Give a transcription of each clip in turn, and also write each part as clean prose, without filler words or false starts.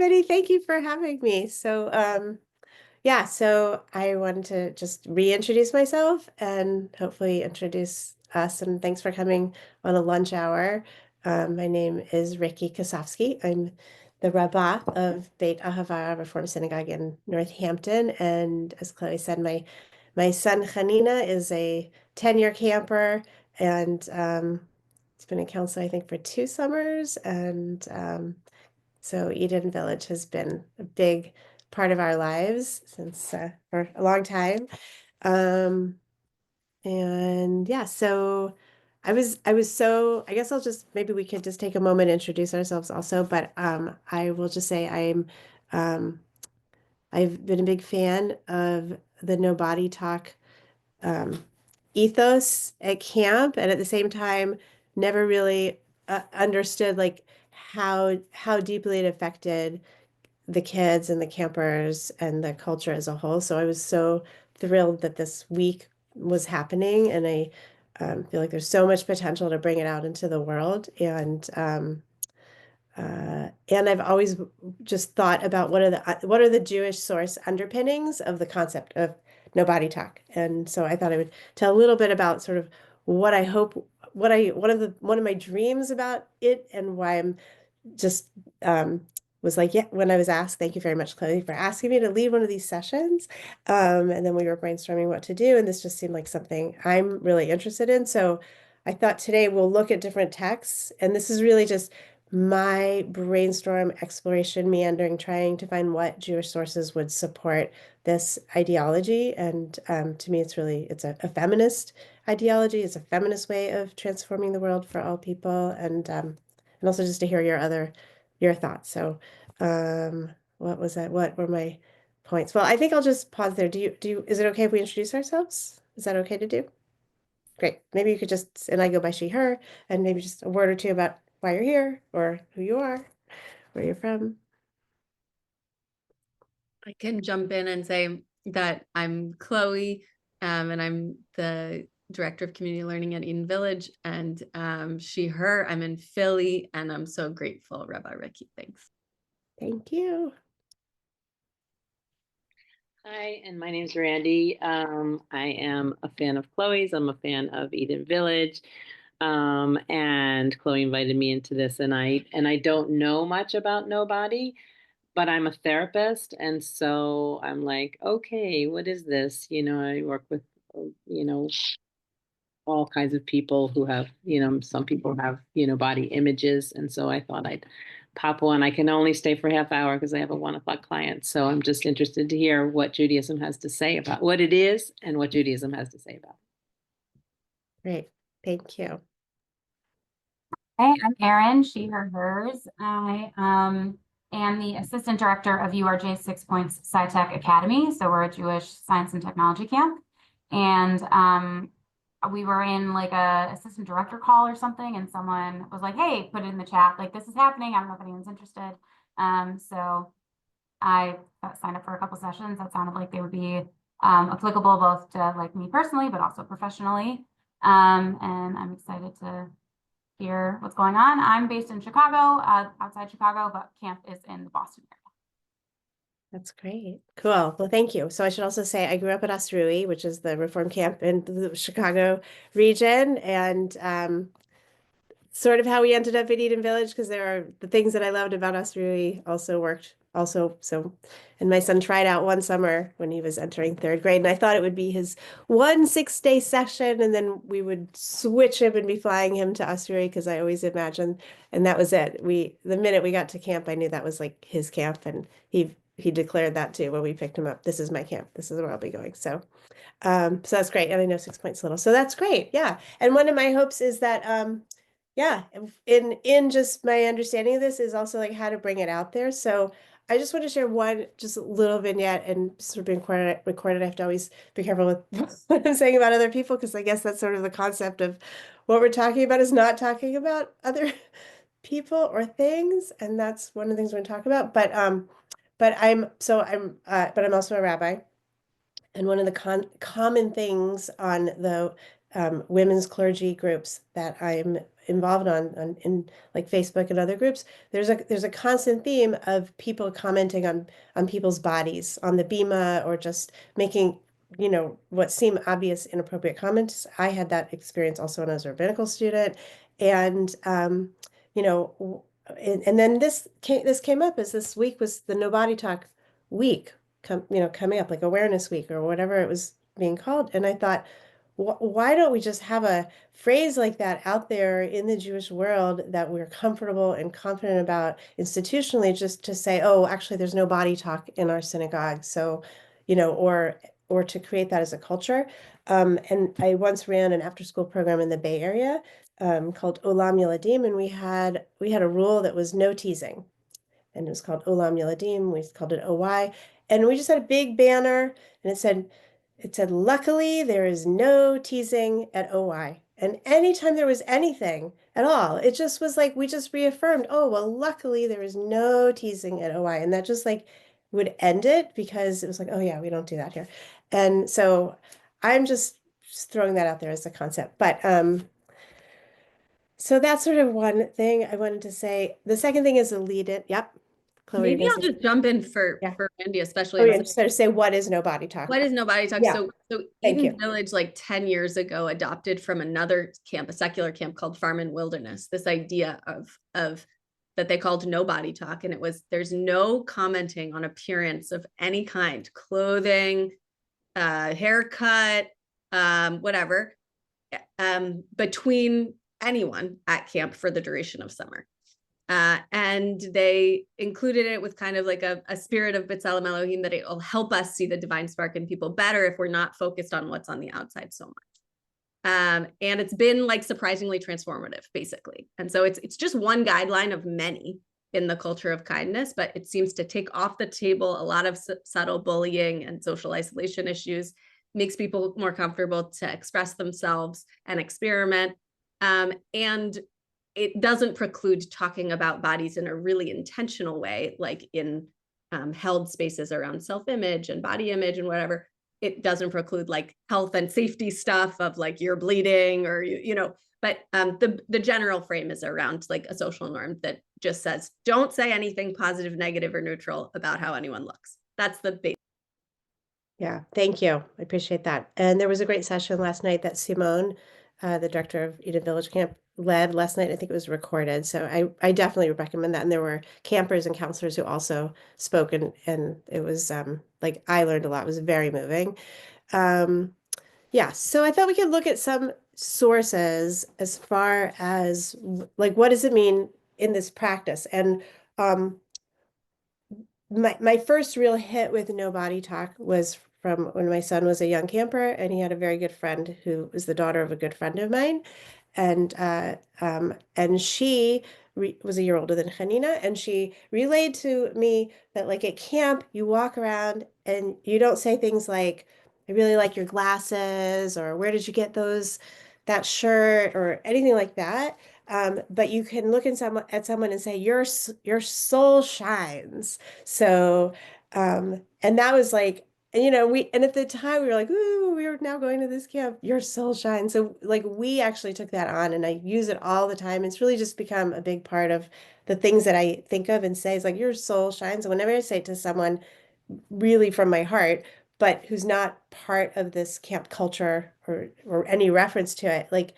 everybody. Thank you for having me. Yeah, so I wanted to just reintroduce myself and hopefully introduce us. And thanks for coming on a lunch hour. My name is Ricky Kosofsky. I'm the Rabbah of Beit Ahava Reform Synagogue in Northampton. And as Chloe said, my son Hanina is a 10-year camper, and he's been a counselor, I think, for 2 summers. And so Eden Village has been a big part of our lives since for a long time. Um, and yeah, so I guess I'll just maybe we could just take a moment to introduce ourselves also, but I will just say um I've been a big fan of the No Body Talk um ethos at camp, and at the same time never really understood like how deeply it affected the kids and the campers and the culture as a whole. So I was so thrilled that this week was happening, and I feel like there's so much potential to bring it out into the world. And I've always just thought about what are the Jewish source underpinnings of the concept of no body talk. And so I thought I would tell a little bit about sort of what I hope, what I one of my dreams about it, and why I'm just was like, yeah, when I was asked, thank you very much, Chloe, for asking me to lead one of these sessions. And then we were brainstorming what to do, and this just seemed like something I'm really interested in. So I thought today we'll look at different texts, and this is really just my brainstorm exploration, meandering, trying to find what Jewish sources would support this ideology. And to me, it's a feminist ideology. It's a feminist way of transforming the world for all people. And also just to hear your thoughts. So, what was that? What were my points? Well, I think I'll just pause there. Is it okay if we introduce ourselves? Is that okay to do? Great. Maybe you could just, and I go by she, her, and maybe just a word or two about why you're here or who you are, where you're from. I can jump in and say that I'm Chloe, and I'm the director of community learning at Eden Village, and she, her, I'm in Philly, and I'm so grateful, Rabbi Ricky. Thanks. Thank you. Hi, and my name's Randy. I am a fan of Chloe's. I'm a fan of Eden Village. And Chloe invited me into this, and I don't know much about Nobody, but I'm a therapist, and so I'm like, okay, what is this? I work with, you know, all kinds of people who have, some people have, body images, and so I thought I'd pop on. I can only stay for a half hour because I have a 1 o'clock client, so I'm just interested to hear what Judaism has to say about what it is and what Judaism has to say about it. Great. Thank you. Hey, I'm Erin, she, her, hers. I am the assistant director of URJ 6 Points SciTech Academy. So we're a Jewish science and technology camp. And we were in like a assistant director call or something, and someone was like, hey, put it in the chat, like this is happening. I don't know if anyone's interested. So I signed up for a couple sessions that sounded like they would be applicable both to like me personally, but also professionally. And I'm excited to hear what's going on. I'm based in Chicago, outside Chicago, but camp is in the Boston area. That's great. Cool. Well, thank you. So I should also say I grew up at Asrui, which is the reform camp in the Chicago region, and sort of how we ended up at Eden Village, because there are the things that I loved about Asrui also worked also. So, and my son tried out one summer when he was entering 3rd grade, and I thought it would be his 1 6-day session, and then we would switch him and be flying him to Asrui, because I always imagined, and that was it. The minute we got to camp, I knew that was like his camp, and he declared that too when we picked him up. This is my camp. This is where I'll be going. So that's great. And I know 6 points little. So that's great. Yeah. And one of my hopes is that yeah, in just my understanding of this is also like how to bring it out there. So I just want to share one just a little vignette, and sort of being recorded. I have to always be careful with what I'm saying about other people, because I guess that's sort of the concept of what we're talking about is not talking about other people or things, and that's one of the things we're going to talk about. But I'm also a rabbi, and one of the common things on the women's clergy groups that I'm involved on in like Facebook and other groups, there's a constant theme of people commenting on people's bodies on the Bima, or just making, what seem obvious inappropriate comments. I had that experience also when I was a rabbinical student, and you know, and then this came up as this week was the No Body Talk week, coming up, like Awareness Week or whatever it was being called. And I thought, why don't we just have a phrase like that out there in the Jewish world that we're comfortable and confident about institutionally, just to say, oh, actually, there's no body talk in our synagogue. So, or to create that as a culture. And I once ran an after-school program in the Bay Area, called Olam Yeladim, and we had a rule that was no teasing, and it was called Olam Yeladim. We called it OY, and we just had a big banner, and it said, luckily there is no teasing at OY. And anytime there was anything at all, it just was like we just reaffirmed, oh well, luckily there is no teasing at OY, and that just like would end it, because it was like, oh yeah, we don't do that here. And so I'm just throwing that out there as a concept, but so that's sort of one thing I wanted to say. The second thing is a lead in. Yep. Chloe, Maybe I'll just jump in for Yeah. Randy, especially Oh, in yeah, some- just to say, what is No Body Talk? What is No Body Talk? Yeah. So Thank Eden you. Village, like 10 years ago, adopted from another camp, a secular camp called Farm and Wilderness, this idea of that they called No Body Talk. And it was, there's no commenting on appearance of any kind, clothing, haircut, whatever, between anyone at camp for the duration of summer. And they included it with kind of like a spirit of B'Tselem Elohim, that it will help us see the divine spark in people better if we're not focused on what's on the outside so much. And it's been like surprisingly transformative, basically. And so it's just one guideline of many in the culture of kindness, but it seems to take off the table a lot of subtle bullying and social isolation issues, makes people more comfortable to express themselves and experiment. And it doesn't preclude talking about bodies in a really intentional way, like in held spaces around self-image and body image and whatever. It doesn't preclude like health and safety stuff of like you're bleeding or, but the general frame is around like a social norm that just says, don't say anything positive, negative, or neutral about how anyone looks. That's the base. Yeah, thank you. I appreciate that. And there was a great session last night that Simone, the director of Eden Village Camp, led last night. I think it was recorded. So I definitely recommend that. And there were campers and counselors who also spoke, and it was like I learned a lot. It was very moving. Yeah, so I thought we could look at some sources as far as like what does it mean in this practice? And my first real hit with No Body Talk was from when my son was a young camper, and he had a very good friend who was the daughter of a good friend of mine, and she was a year older than Hanina, and she relayed to me that like at camp you walk around and you don't say things like, I really like your glasses, or where did you get that shirt, or anything like that. But you can look at someone and say, your soul shines. So, and that was like, and at the time we were like, ooh, we are now going to this camp, your soul shines. So like we actually took that on, and I use it all the time. It's really just become a big part of the things that I think of and say is like, your soul shines. And whenever I say it to someone really from my heart, but who's not part of this camp culture or any reference to it, like,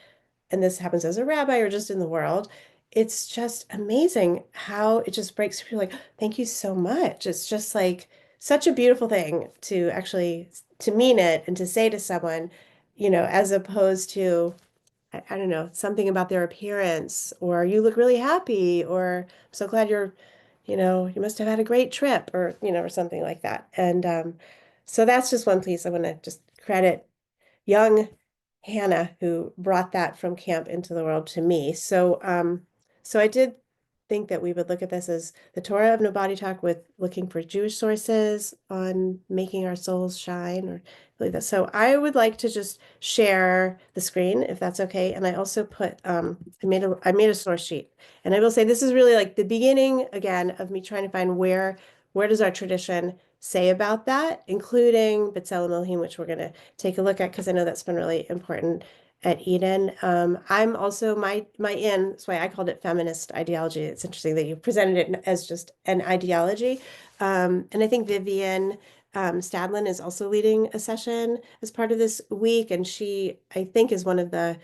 and this happens as a rabbi or just in the world, it's just amazing how it just breaks through. Like, thank you so much. It's just like such a beautiful thing to actually to mean it and to say to someone, as opposed to, I don't know, something about their appearance, or you look really happy, or I'm so glad you must have had a great trip, or, or something like that. And so that's just one piece I want to just credit young Hannah, who brought that from camp into the world to me. So I did think that we would look at this as the Torah of No Body Talk, with looking for Jewish sources on making our souls shine, or believe that. So I would like to just share the screen, if that's okay. And I also put I made a source sheet, and I will say this is really like the beginning again of me trying to find where does our tradition say about that, including B'Tselem Elohim, which we're going to take a look at because I know that's been really important. at Eden. I'm also my in, that's why I called it feminist ideology. It's interesting that you presented it as just an ideology. And I think Vivian Stadlin is also leading a session as part of this week, and she, I think, is one of the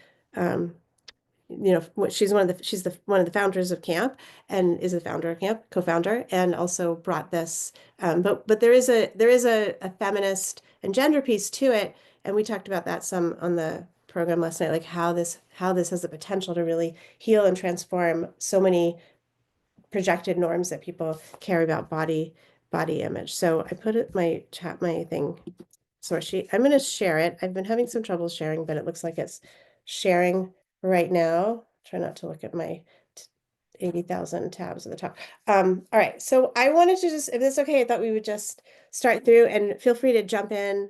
she's one of the founders of camp, and is the founder of camp, co-founder, and also brought this. But there is a feminist and gender piece to it, and we talked about that some on the program last night, like how this has the potential to really heal and transform so many projected norms that people carry about body image. So I put it my thing source sheet. I'm going to share it. I've been having some trouble sharing, but it looks like it's sharing right now. Try not to look at my 80,000 tabs at the top. All right. So I wanted to just, if it's okay, I thought we would just start through, and feel free to jump in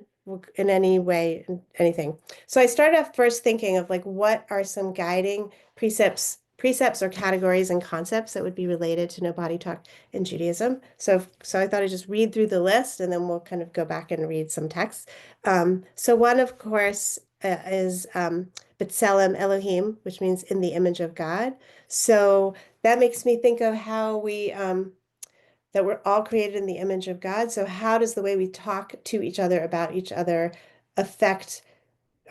any way, anything. So I started off first thinking of like, what are some guiding precepts or categories and concepts that would be related to no body talk in Judaism. So I thought I'd just read through the list, and then we'll kind of go back and read some texts. So one, of course, is B'Tselem Elohim, which means in the image of God. So that makes me think of how we that we're all created in the image of God. So how does the way we talk to each other about each other affect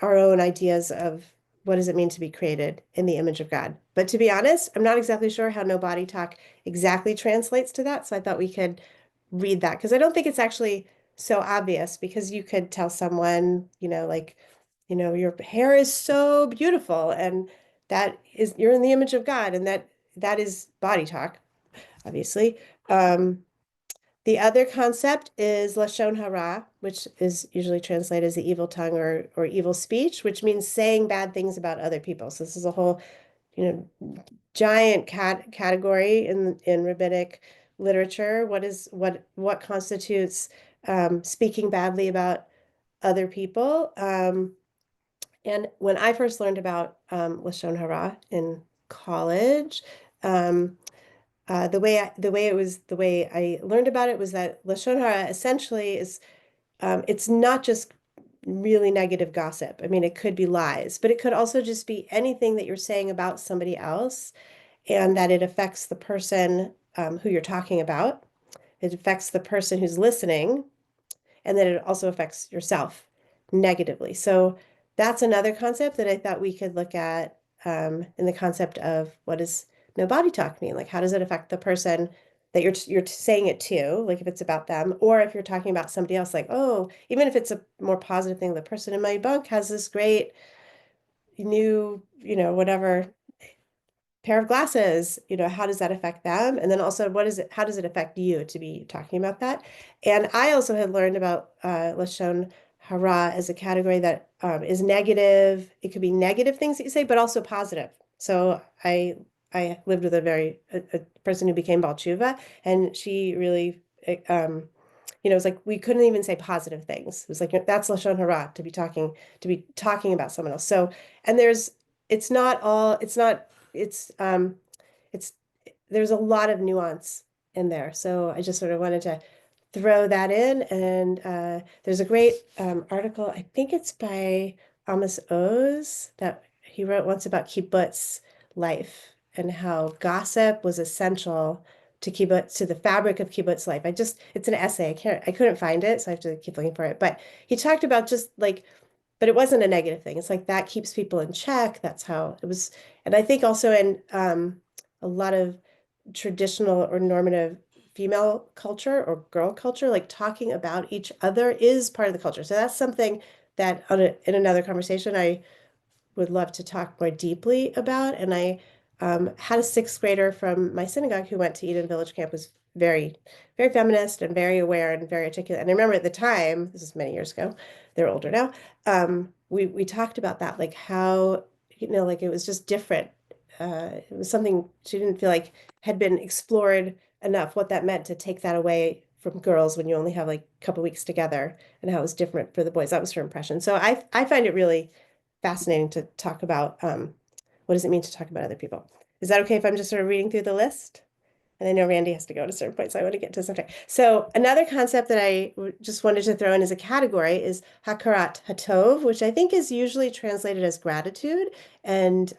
our own ideas of what does it mean to be created in the image of God? But to be honest, I'm not exactly sure how no body talk exactly translates to that. So I thought we could read that, because I don't think it's actually so obvious, because you could tell someone, like, your hair is so beautiful, and that is, you're in the image of God, and that is body talk, obviously. The other concept is Lashon Hara, which is usually translated as the evil tongue or evil speech, which means saying bad things about other people. So this is a whole, giant category in rabbinic literature. What constitutes speaking badly about other people? And when I first learned about Lashon Hara in college, the way I learned about it was that Lashon Hara essentially is, it's not just really negative gossip. I mean, it could be lies, but it could also just be anything that you're saying about somebody else, and that it affects the person who you're talking about. It affects the person who's listening, and then it also affects yourself negatively. So that's another concept that I thought we could look at in the concept of what does no body talk mean? Like, how does it affect the person that you're saying it to, like if it's about them, or if you're talking about somebody else, like, oh, even if it's a more positive thing, the person in my bunk has this great new, whatever pair of glasses, how does that affect them? And then also, how does it affect you to be talking about that? And I also had learned about Lashon Hara as a category that is negative. It could be negative things that you say, but also positive. So I lived with a person who became Baal Tshuva, and she really, it was like we couldn't even say positive things. It was like, that's Lashon Hara, to be talking about someone else. So, and it's not all, it's there's a lot of nuance in there. So I just sort of wanted to throw that in. And there's a great article, I think it's by Amos Oz, that he wrote once about kibbutz life and how gossip was essential to the fabric of kibbutz life. It's an essay. I couldn't find it, so I have to keep looking for it. But he talked about just like, but it wasn't a negative thing. It's like that keeps people in check. That's how it was. And I think also in a lot of traditional or normative female culture or girl culture, like talking about each other is part of the culture. So that's something that in another conversation I would love to talk more deeply about. And I had a sixth grader from my synagogue who went to Eden Village Camp, was very, very feminist and very aware and very articulate. And I remember at the time, this is many years ago, they're older now, we talked about that, like how, like it was just different. It was something she didn't feel like had been explored enough, what that meant to take that away from girls when you only have like a couple weeks together, and how it was different for the boys. That was her impression. So I find it really fascinating to talk about what does it mean to talk about other people. Is that okay if I'm just sort of reading through the list? And I know Randy has to go at a certain point, so I want to get to something. So another concept that I just wanted to throw in as a category is Hakarat Hatov, which I think is usually translated as gratitude. And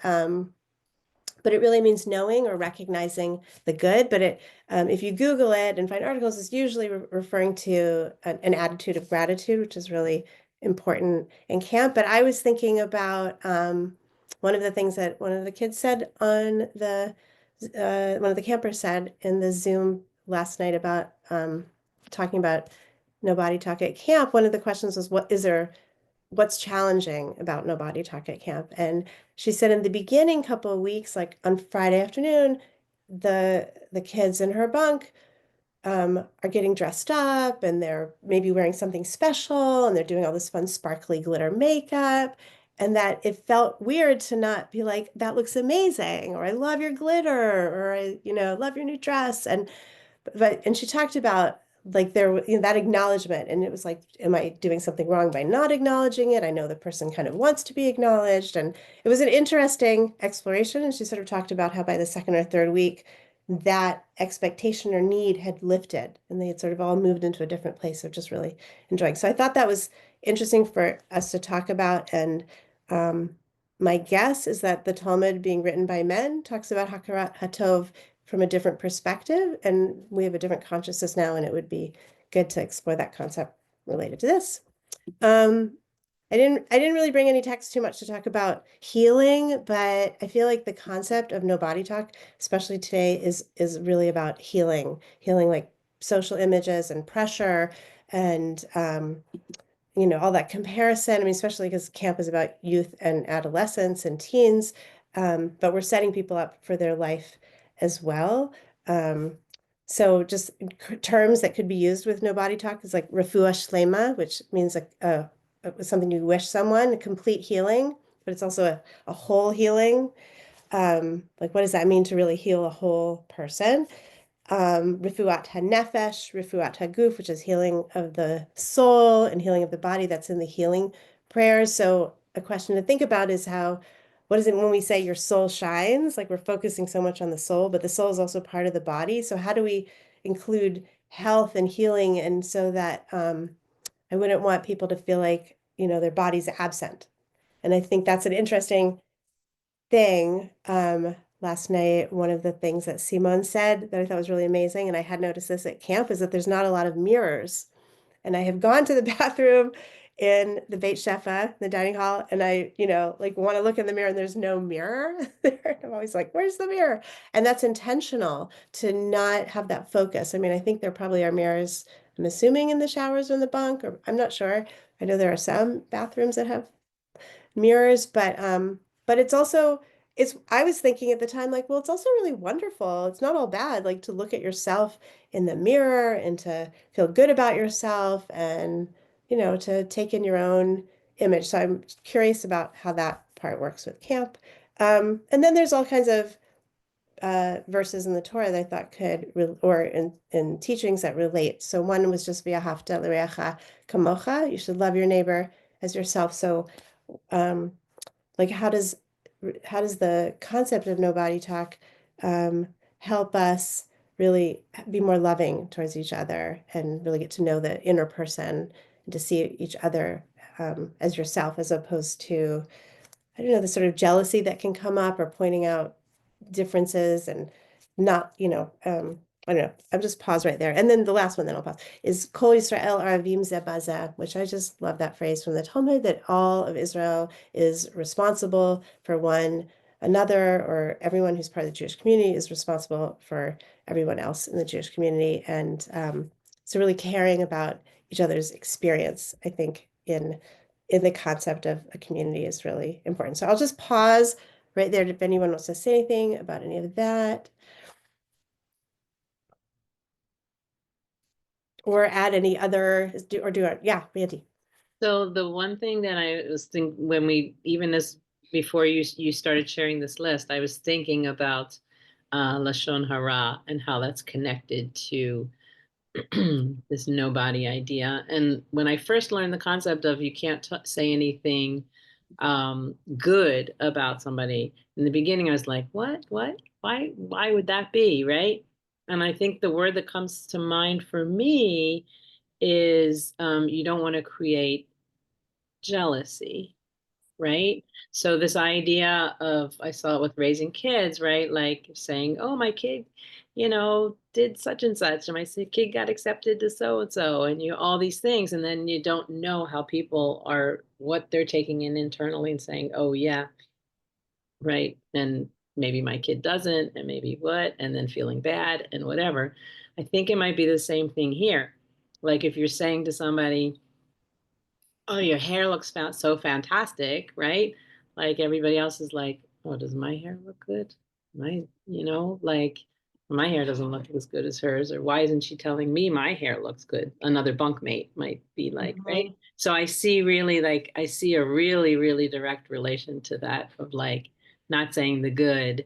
but it really means knowing or recognizing the good. But if you Google it and find articles, it's usually referring to an attitude of gratitude, which is really important in camp. But I was thinking about one of the things that one of the kids said on one of the campers said in the Zoom last night about talking about no body talk at camp. One of the questions was, what's challenging about no body talk at camp? And she said in the beginning couple of weeks, like on Friday afternoon, the kids in her bunk are getting dressed up and they're maybe wearing something special and they're doing all this fun sparkly glitter makeup. And that it felt weird to not be like, that looks amazing, or I love your glitter, or I, love your new dress. And she talked about like that acknowledgement, and it was like, am I doing something wrong by not acknowledging it? I know the person kind of wants to be acknowledged, and it was an interesting exploration. And she sort of talked about how by the second or third week, that expectation or need had lifted, and they had sort of all moved into a different place of just really enjoying. So I thought that was interesting for us to talk about. And my guess is that the Talmud, being written by men, talks about Hakarat Hatov from a different perspective, and we have a different consciousness now, and it would be good to explore that concept related to this. I didn't really bring any text too much to talk about healing, but I feel like the concept of no body talk, especially today, is really about healing like social images and pressure and all that comparison. I mean, especially because camp is about youth and adolescents and teens, but we're setting people up for their life as well. So just terms that could be used with no body talk is like refuah shlema, which means something you wish someone, a complete healing, but it's also a whole healing. Like, what does that mean to really heal a whole person? Refuat HaNefesh, Refuat HaGuf, which is healing of the soul and healing of the body. That's in the healing prayers. So a question to think about is what is it when we say your soul shines? Like, we're focusing so much on the soul, but the soul is also part of the body. So how do we include health and healing? And so that I wouldn't want people to feel like, their body's absent. And I think that's an interesting thing. Last night, one of the things that Simone said that I thought was really amazing, and I had noticed this at camp, is that there's not a lot of mirrors. And I have gone to the bathroom in the Beit Shefa, the dining hall, and I, like want to look in the mirror and there's no mirror there. I'm always like, where's the mirror? And that's intentional to not have that focus. I mean, I think there probably are mirrors, I'm assuming, in the showers or in the bunk, or I'm not sure. I know there are some bathrooms that have mirrors, but I was thinking at the time, like, well, it's also really wonderful. It's not all bad, like, to look at yourself in the mirror and to feel good about yourself and, to take in your own image. So I'm curious about how that part works with camp. And then there's all kinds of verses in the Torah that I thought or in teachings that relate. So one was just v'ahavta l'reacha kamocha. You should love your neighbor as yourself. So like, how does the concept of no body talk help us really be more loving towards each other and really get to know the inner person and to see each other as yourself, as opposed to, I don't know, the sort of jealousy that can come up, or pointing out differences and not, I don't know. I'm just pause right there. And then the last one, then I'll pause, is Kol Yisrael Aravim Zeh Bazeh, which I just love that phrase from the Talmud, that all of Israel is responsible for one another, or everyone who's part of the Jewish community is responsible for everyone else in the Jewish community. And so really caring about each other's experience, I think, in the concept of a community is really important. So I'll just pause right there if anyone wants to say anything about any of that. Or add any other, yeah, Randy. So the one thing that I was thinking when before you started sharing this list, I was thinking about Lashon Hara and how that's connected to this nobody idea. And when I first learned the concept of you can't say anything good about somebody, in the beginning I was like, what? Why would that be, right? And I think the word that comes to mind for me is you don't want to create jealousy, right? So this idea of, I saw it with raising kids, right? Like saying, oh, my kid, did such and such, and my kid got accepted to so and so, and all these things, and then you don't know how people are, what they're taking in internally and saying, oh yeah, right, and maybe my kid doesn't, and maybe what, and then feeling bad and whatever. I think it might be the same thing here. Like if you're saying to somebody, oh, your hair looks so fantastic, right? Like everybody else is like, oh, does my hair look good? Like my hair doesn't look as good as hers, or why isn't she telling me my hair looks good? Another bunkmate might be like, right? So I see a really, really direct relation to that of like not saying the good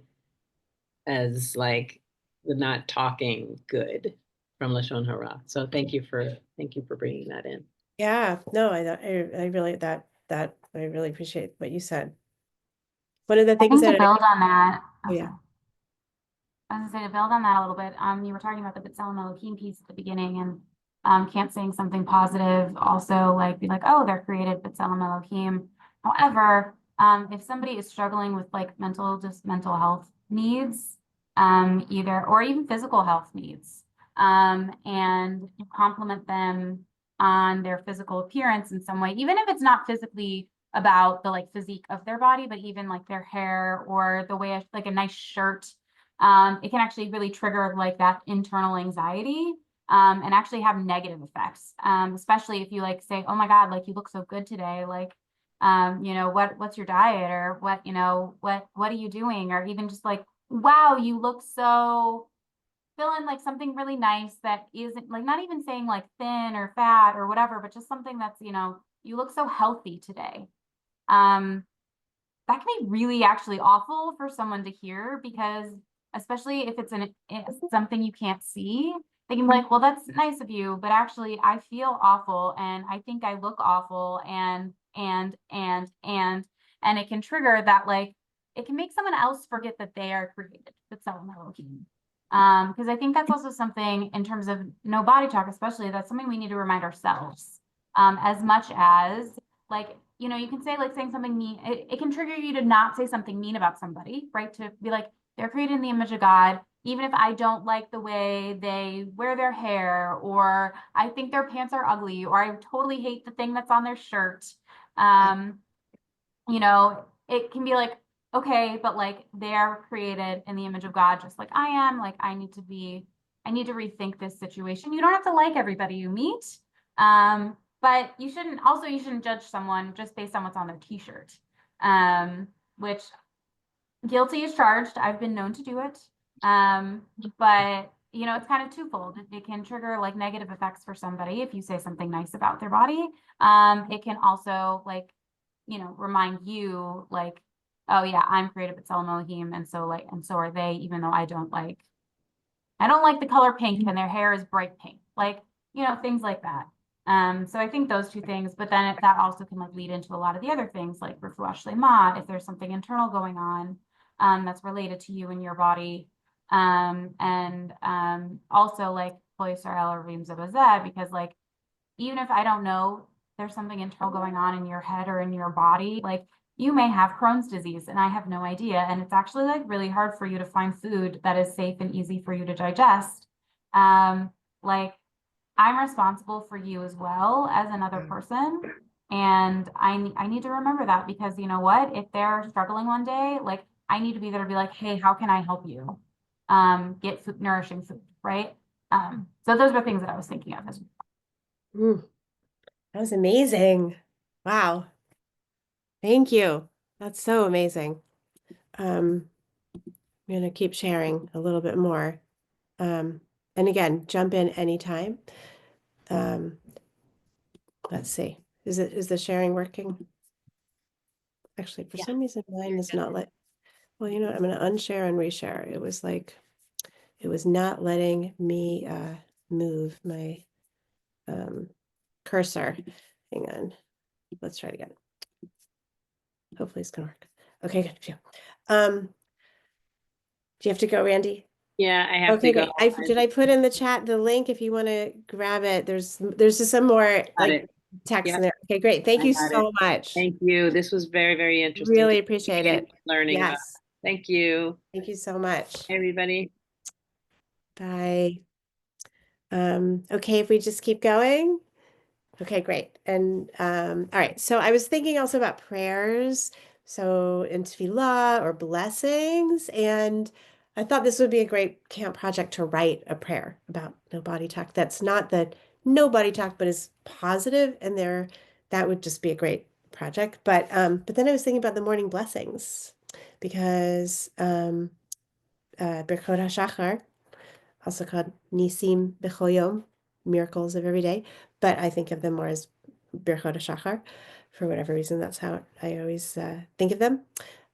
as like the not talking good from Lashon Hara. So thank you for bringing that in. Yeah, no, I really I really appreciate what you said. One of the I things think to that build on that, oh yeah. sorry. I was gonna say to build on that a little bit, you were talking about the B'Tselem Elohim piece at the beginning, and Camp saying something positive also like be like, oh, they're created B'Tselem Elohim. However, if somebody is struggling with like mental health needs, either or even physical health needs, and you compliment them on their physical appearance in some way, even if it's not physically about the like physique of their body, but even like their hair or the way like a nice shirt, it can actually really trigger like that internal anxiety, and actually have negative effects, especially if you like say, oh my God, like you look so good today, like what's your diet, or what are you doing, or even just like, wow, you look so, fill in like something really nice that isn't like, not even saying like thin or fat or whatever, but just something that's, you look so healthy today. That can be really actually awful for someone to hear, because especially if it's something you can't see, they can be like, well, that's nice of you, but actually I feel awful and I think I look awful, and it can trigger that, like, it can make someone else forget that they are created with B'Tselem Elohim. Because I think that's also something in terms of no body talk, especially, that's something we need to remind ourselves, as much as like, you can say like saying something mean, it can trigger you to not say something mean about somebody, right? To be like, they're created in the image of God, even if I don't like the way they wear their hair, or I think their pants are ugly, or I totally hate the thing that's on their shirt. It can be like, okay, but like they're created in the image of God, just like I am. Like I need to rethink this situation. You don't have to like everybody you meet. But you shouldn't judge someone just based on what's on their t-shirt. Which guilty is charged. I've been known to do it. But it's kind of twofold. It can trigger like negative effects for somebody if you say something nice about their body. It can also like, remind you like, oh yeah, I'm created B'Tselem Elohim, and so are they, even though I don't like the color pink and their hair is bright pink, like, things like that. So I think those two things, but then that also can like lead into a lot of the other things, like refuah shlema, if there's something internal going on, that's related to you and your body. And also like Kol Yisrael or V'im Zeh B'Zeh, because like, even if I don't know there's something internal going on in your head or in your body, like you may have Crohn's disease and I have no idea. And it's actually like really hard for you to find food that is safe and easy for you to digest. Like I'm responsible for you as well as another person. And I need to remember that, because you know what, if they're struggling one day, like I need to be there to be like, hey, how can I help you? Get food, nourishing food, right? So those were things that I was thinking of as well. That was amazing. Wow. Thank you. That's so amazing. I'm going to keep sharing a little bit more. And again, jump in anytime. Let's see. Is the sharing working? Actually, for some reason, mine is not well, you know what? I'm going to unshare and reshare. It was not letting me move my cursor. Hang on. Let's try it again. Hopefully it's gonna work. Okay, good. Phew. Do you have to go, Randy? Yeah, I have to Okay, go. great. Did I put in the chat the link if you want to grab it? There's just some more Got like it. text Yeah, in there. Okay, great. Thank I you got it. so much. Thank you. This was very, very interesting. Really appreciate it. Learning about. Yes. Thank you, Thank you so much. everybody. Bye. Okay, if we just keep going. Okay, great. And all right. So I was thinking also about prayers. So in tefillah or blessings. And I thought this would be a great camp project to write a prayer about no body talk. That's not the no body talk, but is positive. And there, that would just be a great project. But then I was thinking about the morning blessings because Birkot HaShachar, also called Nisim B'chol Yom, miracles of every day, but I think of them more as Birchot HaShachar. For whatever reason, that's how I always think of them,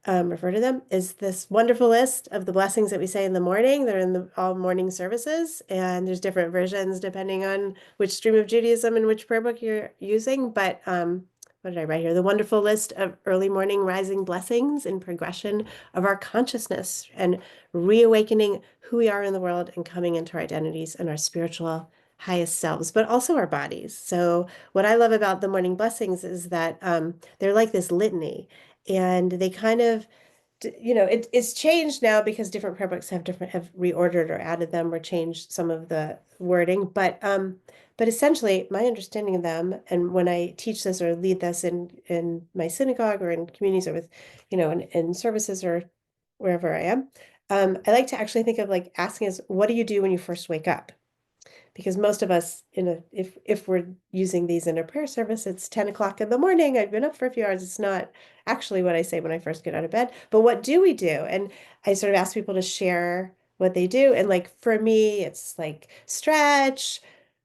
refer to them, is this wonderful list of the blessings that we say in the morning. They're in all morning services, and there's different versions depending on which stream of Judaism and which prayer book you're using. But what did I write here? The wonderful list of early morning rising blessings in progression of our consciousness and reawakening who we are in the world and coming into our identities and our spiritual highest selves, but also our bodies. So what I love about the morning blessings is that they're like this litany, and they kind of, it's changed now because different prayer books have reordered or added them or changed some of the wording. But essentially, my understanding of them, and when I teach this or lead this in my synagogue or in communities or with, in services or wherever I am, I like to actually think of like asking us, what do you do when you first wake up? Because most of us if we're using these in a prayer service, it's 10 o'clock in the morning. I've been up for a few hours. It's not actually what I say when I first get out of bed. But what do we do? And I sort of ask people to share what they do. And like for me, it's like stretch.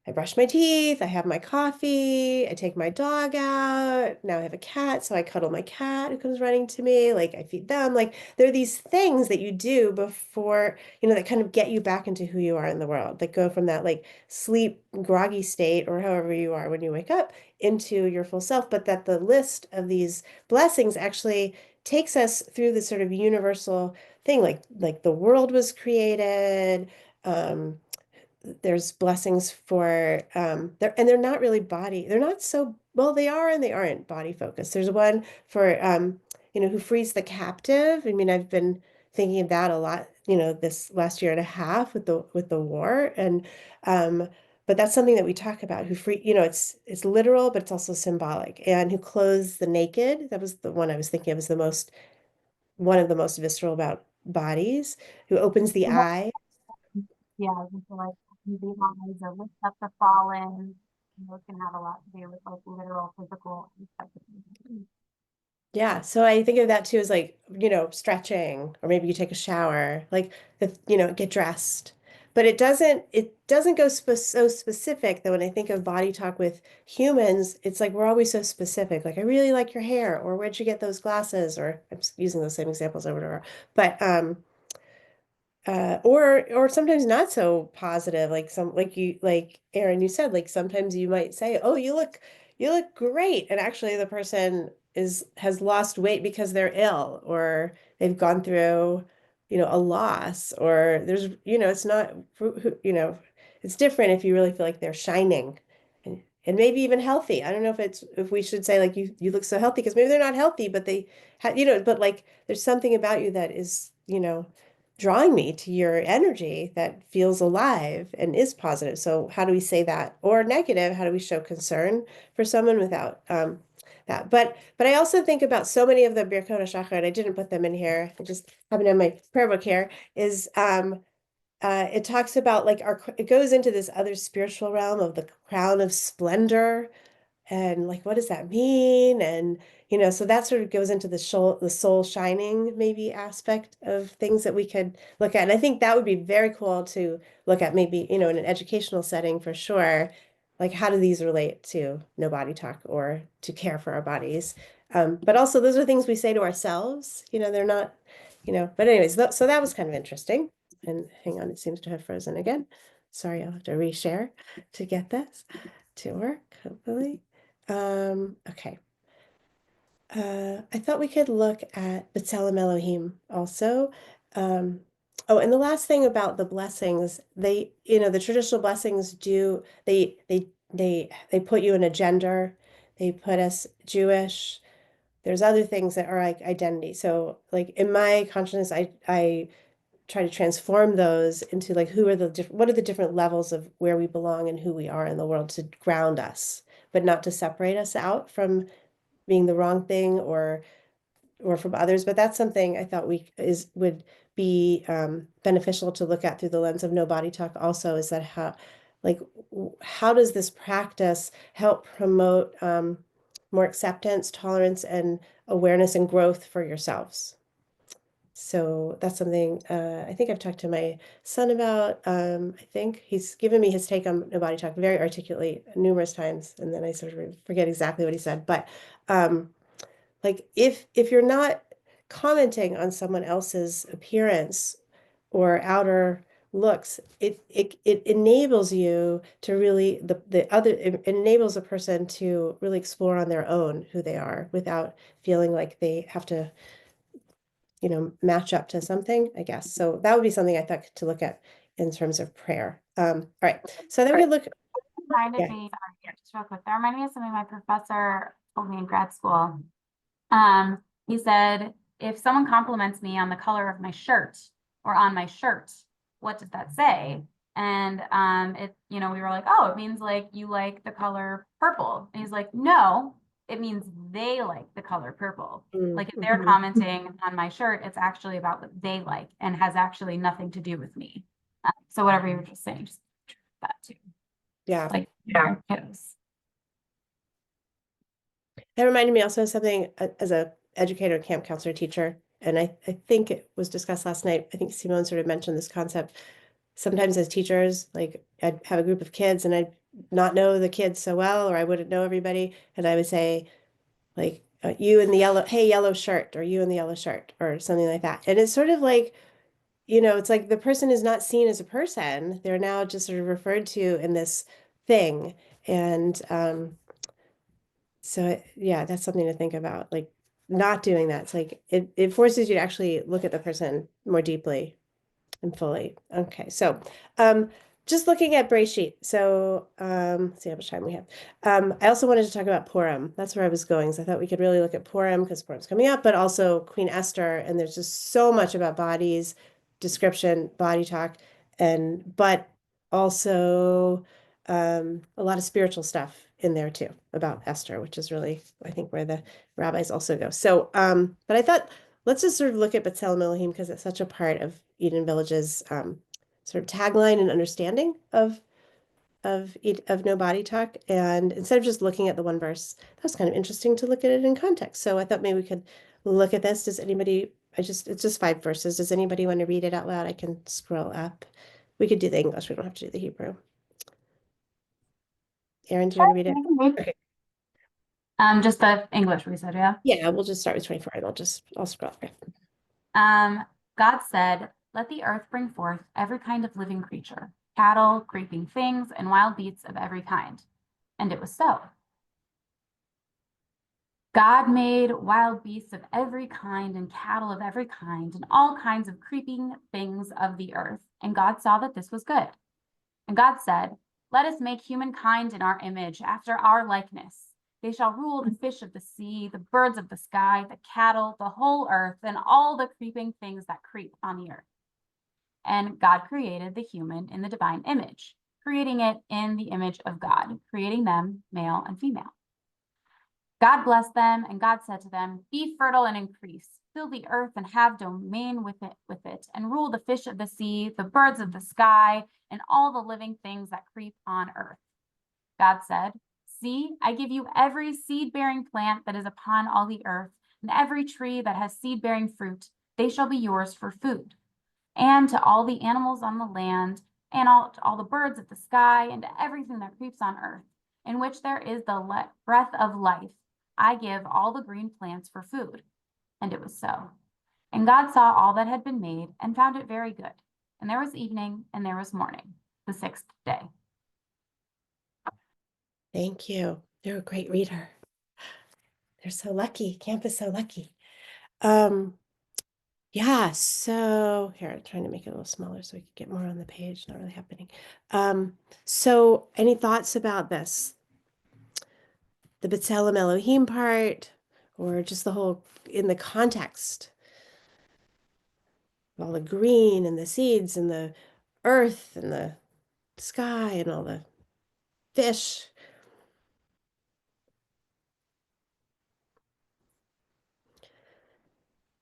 I brush my teeth, I have my coffee, I take my dog out. Now I have a cat, so I cuddle my cat who comes running to me. Like I feed them. Like there are these things that you do before, that kind of get you back into who you are in the world, that go from that like sleep groggy state or however you are when you wake up into your full self, but that the list of these blessings actually takes us through this sort of universal thing, like the world was created. There's blessings for they're not really body, they're not so, well, they are and they aren't body focused. There's one for who frees the captive. I mean, I've been thinking of that a lot, this last year and a half with the war. And but that's something that we talk about, who free, it's literal, but it's also symbolic. And who clothes the naked, that was the one I was thinking of as one of the most visceral about bodies. Who opens the eye. Yeah, I think like the eyes or lift up the fallen. Those can have a lot to do with like literal physical aspects of things. Yeah, so I think of that too as like, stretching, or maybe you take a shower, like get dressed. But it doesn't go so specific that when I think of body talk with humans, it's like we're always so specific. Like, I really like your hair, or where'd you get those glasses? Or I'm just using those same examples over and over. But or sometimes not so positive, like Aaron, you said, like sometimes you might say, oh, you look great, and actually the person has lost weight because they're ill, or they've gone through a loss, or there's it's not it's different if you really feel like they're shining, and maybe even healthy. I don't know if we should say like you look so healthy, because maybe they're not healthy, but they have, but like there's something about you that is drawing me to your energy that feels alive and is positive. So how do we say that? Or negative, how do we show concern for someone without that? But I also think about so many of the Birkot HaShachar, and I didn't put them in here. I just happen to have my prayer book here, is it talks about like it goes into this other spiritual realm of the crown of splendor, and like what does that mean? And so that sort of goes into the soul shining maybe aspect of things that we could look at. And I think that would be very cool to look at, maybe in an educational setting for sure. Like, how do these relate to no body talk or to care for our bodies? But also those are things we say to ourselves. They're not, but anyways, so that was kind of interesting. And hang on, it seems to have frozen again. Sorry, I'll have to reshare to get this to work, hopefully. Okay. I thought we could look at B'Tselem Elohim also. Oh, and the last thing about the blessings, they, the traditional blessings do, they put you in a gender, they put us Jewish. There's other things that are like identity. So like in my consciousness, I try to transform those into like what are the different levels of where we belong and who we are in the world to ground us, but not to separate us out from being the wrong thing or from others. But that's something I thought would be beneficial to look at through the lens of No Body Talk also, is that how does this practice help promote more acceptance, tolerance, and awareness and growth for yourselves? So that's something I think I've talked to my son about. I think he's given me his take on No Body Talk very articulately numerous times, and then I sort of forget exactly what he said. But like if you're not commenting on someone else's appearance or outer looks, it enables you to really it enables a person to really explore on their own who they are without feeling like they have to match up to something, I guess. So that would be something I thought to look at in terms of prayer. All right. So then we look. Reminded Yeah. me, sorry, just real quick, that reminded me of something my professor told me in grad school. He said, if someone compliments me on the color of my shirt or on my shirt, what does that say? And we were like, oh, it means like you like the color purple. And he's like, no, it means they like the color purple. Like if they're commenting on my shirt, it's actually about what they like and has actually nothing to do with me. So whatever you were just saying, just that too. Yeah. Like, yeah, kiddos. That reminded me also of something as a educator, camp counselor, teacher, and I think it was discussed last night. I think Simone sort of mentioned this concept. Sometimes as teachers, like I'd have a group of kids and I'd not know the kids so well, or I wouldn't know everybody, and I would say, like, you in the yellow shirt, or you in the yellow shirt, or something like that. And it's sort of like, it's like the person is not seen as a person. They're now just sort of referred to in this thing. And so yeah, that's something to think about. Like not doing that. It's like it forces you to actually look at the person more deeply and fully. Okay, so just looking at Breshit. So let's see how much time we have. I also wanted to talk about Purim. That's where I was going. So I thought we could really look at Purim because Purim's coming up, but also Queen Esther. And there's just so much about bodies, description, body talk, but also a lot of spiritual stuff in there too about Esther, which is really, I think, where the rabbis also go. So, but I thought let's just sort of look at B'Tselem Elohim because it's such a part of Eden Village's sort of tagline and understanding of No Body Talk. And instead of just looking at the one verse, that was kind of interesting to look at it in context. So I thought maybe we could look at this. Does anybody? It's just 5 verses. Does anybody want to read it out loud? I can scroll up. We could do the English. We don't have to do the Hebrew. Aaron, do you want to read it? Okay. Just the English we said, yeah. Yeah, we'll just start with 24 and I'll scroll. Okay. God said, let the earth bring forth every kind of living creature, cattle, creeping things, and wild beasts of every kind. And it was so. God made wild beasts of every kind and cattle of every kind and all kinds of creeping things of the earth. And God saw that this was good. And God said, let us make humankind in our image, after our likeness. They shall rule the fish of the sea, the birds of the sky, the cattle, the whole earth, and all the creeping things that creep on the earth. And God created the human in the divine image, creating it in the image of God, creating them male and female. God blessed them, and God said to them, be fertile and increase, fill the earth and have domain with it, and rule the fish of the sea, the birds of the sky, and all the living things that creep on earth. God said, see, I give you every seed-bearing plant that is upon all the earth, and every tree that has seed-bearing fruit, they shall be yours for food. And to all the animals on the land, and all the birds of the sky, and to everything that creeps on earth, in which there is the breath of life, I give all the green plants for food. And it was so. And God saw all that had been made, and found it very good. And there was evening, and there was morning, the 6th day. Thank you. You're a great reader. They're so lucky. Camp is so lucky. Yeah, so here, I'm trying to make it a little smaller so we can get more on the page. Not really happening. So any thoughts about this? The B'Tselem Elohim part, or just the whole in the context of all the green and the seeds and the earth and the sky and all the fish.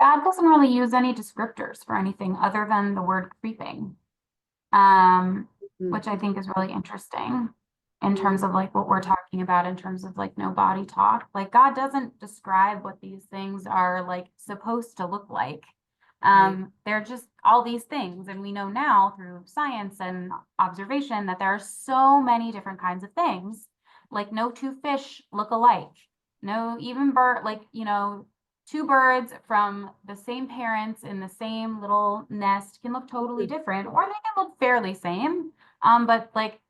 God doesn't really use any descriptors for anything other than the word creeping, which I think is really interesting in terms of like what we're talking about in terms of like no body talk. Like God doesn't describe what these things are like supposed to look like. They're just all these things. And we know now through science and observation that there are so many different kinds of things. Like no two fish look alike. No, even bird, like, you know, two birds from the same parents in the same little nest can look totally different, or they can look fairly same. But like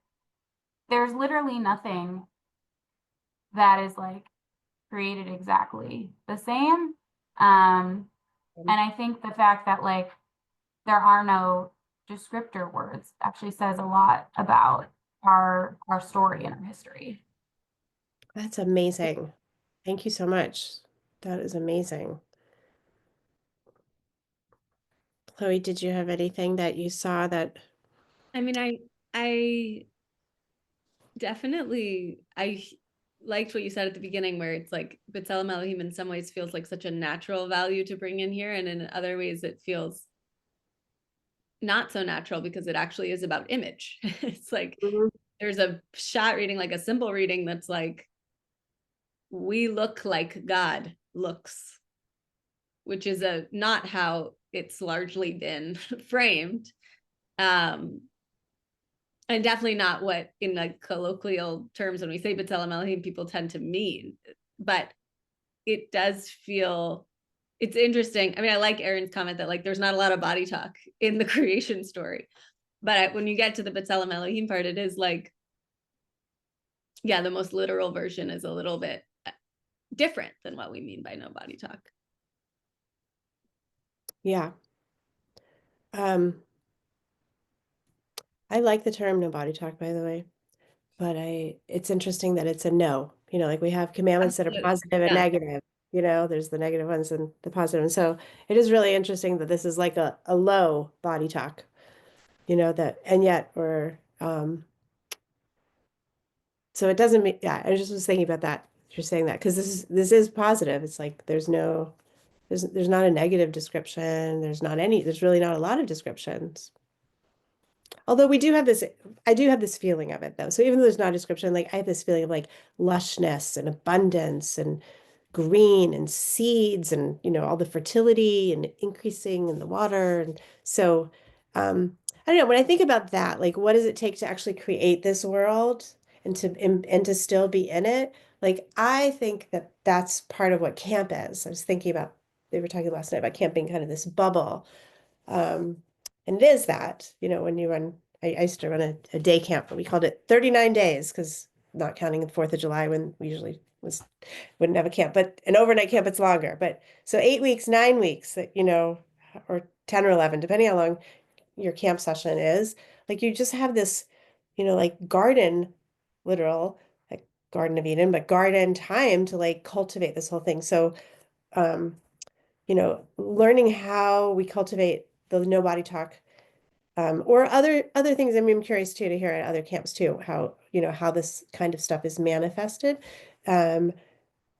there's literally nothing that is like created exactly the same. And I think the fact that like there are no descriptor words actually says a lot about our story and our history. That's amazing. Thank you so much. That is amazing. Chloe, did you have anything that you saw that? I mean, I definitely liked what you said at the beginning, where it's like B'Tselem Elohim in some ways feels like such a natural value to bring in here, and in other ways it feels not so natural because it actually is about image. It's like there's a shot reading, like a simple reading that's like, we look like God looks, which is a not how it's largely been framed. And definitely not what in like colloquial terms when we say B'Tselem Elohim people tend to mean. But it does feel, it's interesting. I mean, I like Erin's comment that like there's not a lot of body talk in the creation story. But when you get to the B'Tselem Elohim part, it is like, yeah, the most literal version is a little bit different than what we mean by no body talk. Yeah. I like the term no body talk, by the way, but it's interesting that it's a no. You know, like we have commandments that are Absolutely. positive and Yeah. negative, you know, there's the negative ones and the positive. And so it is really interesting that this is like a low body talk, you know, that, and yet so it doesn't mean, yeah, I just was thinking about that. You're saying that because this is positive. It's like there's not a negative description. There's really not a lot of descriptions. Although we do have this, I do have this feeling of it though. So even though there's not a description, like I have this feeling of like lushness and abundance and green and seeds and you know all the fertility and increasing in the water. And so I don't know, when I think about that, like what does it take to actually create this world and to still be in it? Like I think that that's part of what camp is. I was thinking about, they were talking last night about camp being kind of this bubble. Um, and it is that, you know, when you run, I used to run a day camp, but we called it 39 days because not counting the 4th of July when we usually wouldn't have a camp, but an overnight camp, it's longer. But so 8 weeks, 9 weeks, you know, or 10 or 11, depending how long your camp session is, like you just have this, you know, like garden, literal, like Garden of Eden, but garden time to like cultivate this whole thing. So, you know, learning how we cultivate the no body talk, or other things. I mean, I'm curious too to hear at other camps too, how, you know, how this kind of stuff is manifested. Um,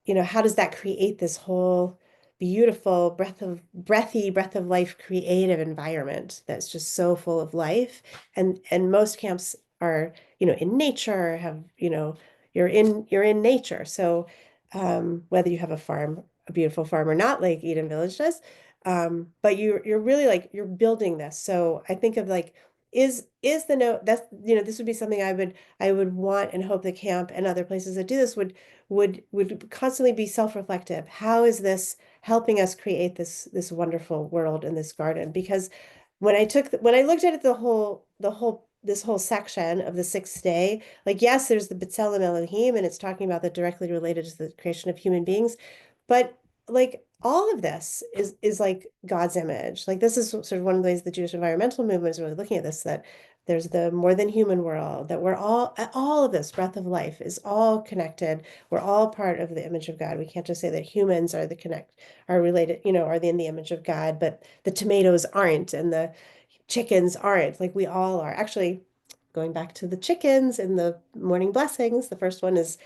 you know, how does that create this whole beautiful breath of life creative environment that's just so full of life? And most camps are, you know, in nature, have, you know, you're in nature. So whether you have a farm, a beautiful farm or not, like Eden Village does, but you're really like you're building this. So I think of like, is the note that's, you know, this would be something I would want and hope the camp and other places that do this would constantly be self-reflective. How is this helping us create this wonderful world in this garden? Because when I looked at it, this whole section of the 6th day, like yes, there's the B'Tselem Elohim, and it's talking about that directly related to the creation of human beings, but like all of this is like God's image. Like this is sort of one of the ways the Jewish environmental movement is really looking at this, that there's the more than human world, that we're all of this breath of life is all connected. We're all part of the image of God. We can't just say that humans are related, are in the image of God, but the tomatoes aren't and the chickens aren't. Like we all are. Actually, going back to the chickens in the morning blessings, the first one is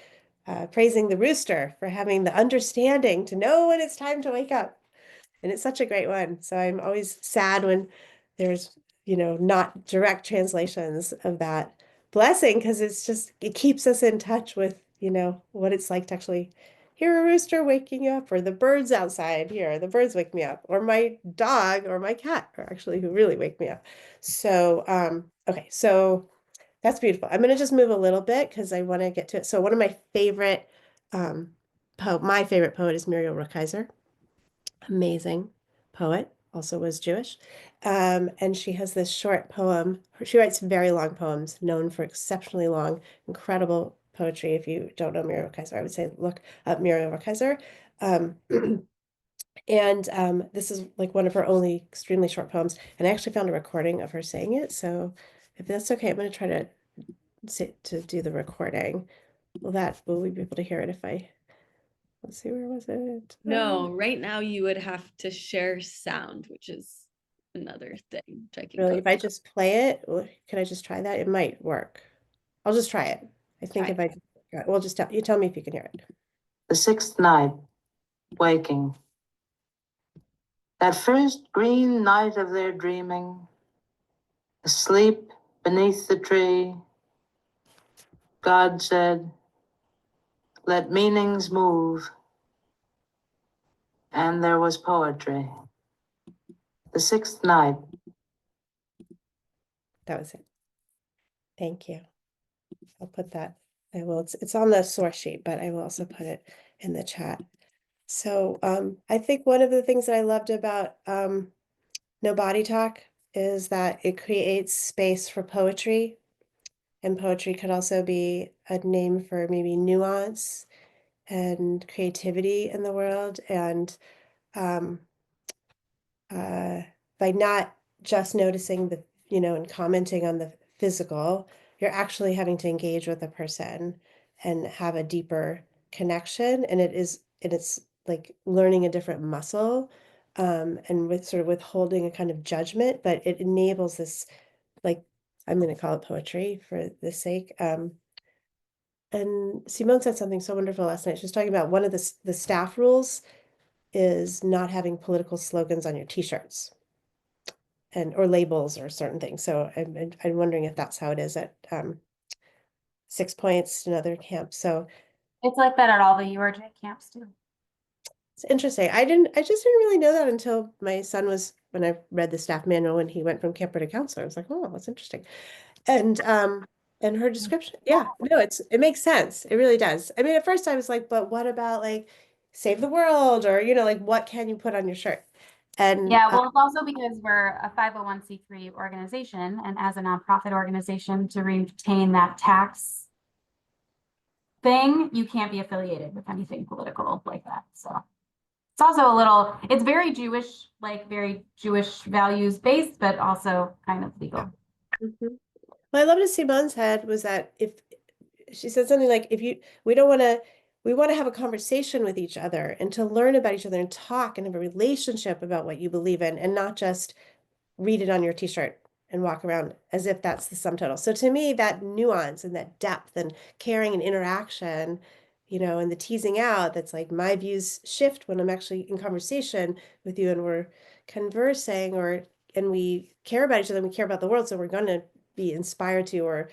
praising the rooster for having the understanding to know when it's time to wake up. And it's such a great one. So I'm always sad when there's, not direct translations of that blessing, because it keeps us in touch with, what it's like to actually hear a rooster waking you up, or the birds outside here, the birds wake me up, or my dog or my cat are actually who really wake me up. So, okay, so that's beautiful. I'm going to just move a little bit because I want to get to it. So one of my favorite my favorite poet is Muriel Rukeyser. Amazing poet, also was Jewish. And she has this short poem. She writes very long poems, known for exceptionally long, incredible poetry. If you don't know Muriel Rukeyser, I would say look up Muriel Rukeyser. Um, and this is like one of her only extremely short poems. And I actually found a recording of her saying it. So if that's okay, I'm going to try to do the recording. Will we be able to hear it if let's see, where was it? No, right now you would have to share sound, which is another thing. Which I can Really, go if I through. just play it, can I just try that? It might work. I'll just try it. I think Try if I, well, just tell me if you can hear it. The sixth night, waking. That first green night of their dreaming, asleep beneath the tree, God said, let meanings move, and there was poetry. The sixth night. That was it. Thank you. I'll put that. I will. It's on the source sheet, but I will also put it in the chat. So I think one of the things that I loved about No Body Talk is that it creates space for poetry. And poetry could also be a name for maybe nuance and creativity in the world. And um, by not just noticing and commenting on the physical, you're actually having to engage with a person and have a deeper connection. And it's like learning a different muscle, and with sort of withholding a kind of judgment, but it enables this, like, I'm going to call it poetry for the sake. And Simone said something so wonderful last night. She was talking about one of the staff rules is not having political slogans on your t-shirts or labels or certain things. So I'm wondering if that's how it is at 6 Points, another camp. So It's like that at all the URJ camps too. it's interesting. I just didn't really know that until my son when I read the staff manual when he went from camper to counselor. I was like, oh, that's interesting. And her description, yeah, no, it makes sense. It really does. I mean, at first I was like, but what about like save the world, or like what can you put on your shirt? And Yeah, well, it's also because we're a 501c3 organization, and as a nonprofit organization, to retain that tax thing, you can't be affiliated with anything political like that. So it's also it's very Jewish, like very Jewish values based, but also kind of legal. Mhm. Well, I loved what Simone said was that if she said something like, we want to have a conversation with each other and to learn about each other and talk and have a relationship about what you believe in, and not just read it on your t-shirt and walk around as if that's the sum total. So to me, that nuance and that depth and caring and interaction, and the teasing out, that's like my views shift when I'm actually in conversation with you and we're conversing, and we care about each other and we care about the world. So we're going to be inspired to, or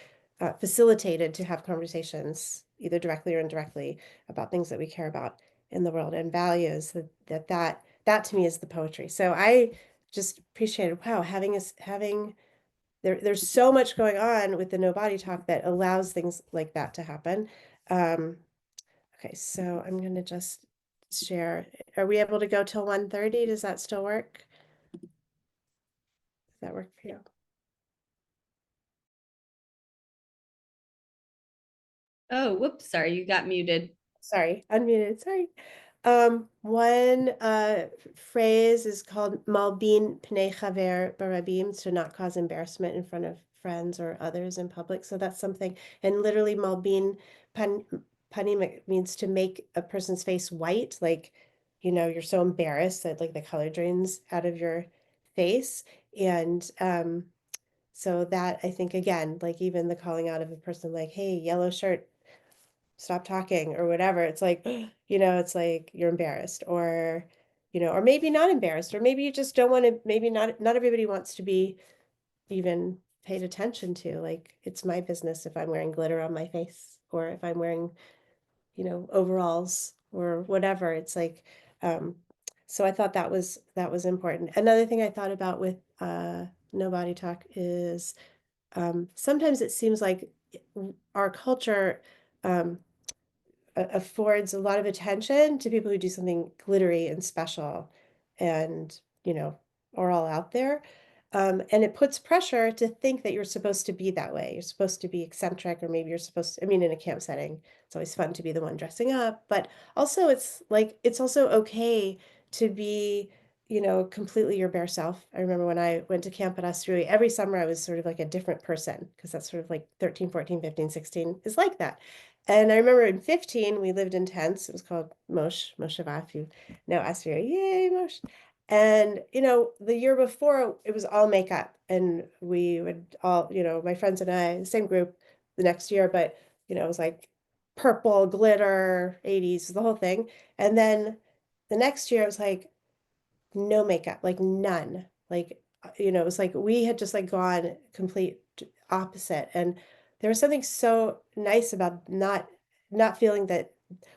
facilitated to have conversations either directly or indirectly about things that we care about in the world and values. That to me is the poetry. So I just appreciated, wow, there's so much going on with the No Body Talk that allows things like that to happen. Okay, so I'm going to just share. Are we able to go till 1:30? Does that still work? Does that work for you? Oh, whoops, sorry, you got muted. Sorry, unmuted. Sorry. One phrase is called Malbin Pnei Chaver Barabim, to not cause embarrassment in front of friends or others in public. So that's something, and literally Malbin Panim means to make a person's face white, like, you're so embarrassed that like the color drains out of your face. And so that I think again, like even the calling out of a person like, hey, yellow shirt, stop talking or whatever. It's like, it's like you're embarrassed or, or maybe not embarrassed, or maybe you just don't want to, maybe not everybody wants to be even paid attention to. Like, it's my business if I'm wearing glitter on my face or if I'm wearing, overalls or whatever. It's like, so I thought that was important. Another thing I thought about with no body talk is sometimes it seems like our culture affords a lot of attention to people who do something glittery and special and, are all out there. And it puts pressure to think that you're supposed to be that way. You're supposed to be eccentric, or maybe you're supposed to, I mean, in a camp setting, it's always fun to be the one dressing up, but also it's like, it's also okay to be, completely your bare self. I remember when I went to camp at Astrui, every summer I was sort of like a different person, because that's sort of like 13, 14, 15, 16 is like that. And I remember in 15, we lived in tents. It was called Mosheva, if you know Aspire. Yay, Mosh. And, the year before, it was all makeup. And we would all, my friends and I, the same group the next year, but, it was like purple, glitter, 80s, the whole thing. And then the next year, it was like no makeup, like none. Like, it was like we had just like gone complete opposite. And there was something so nice about not feeling that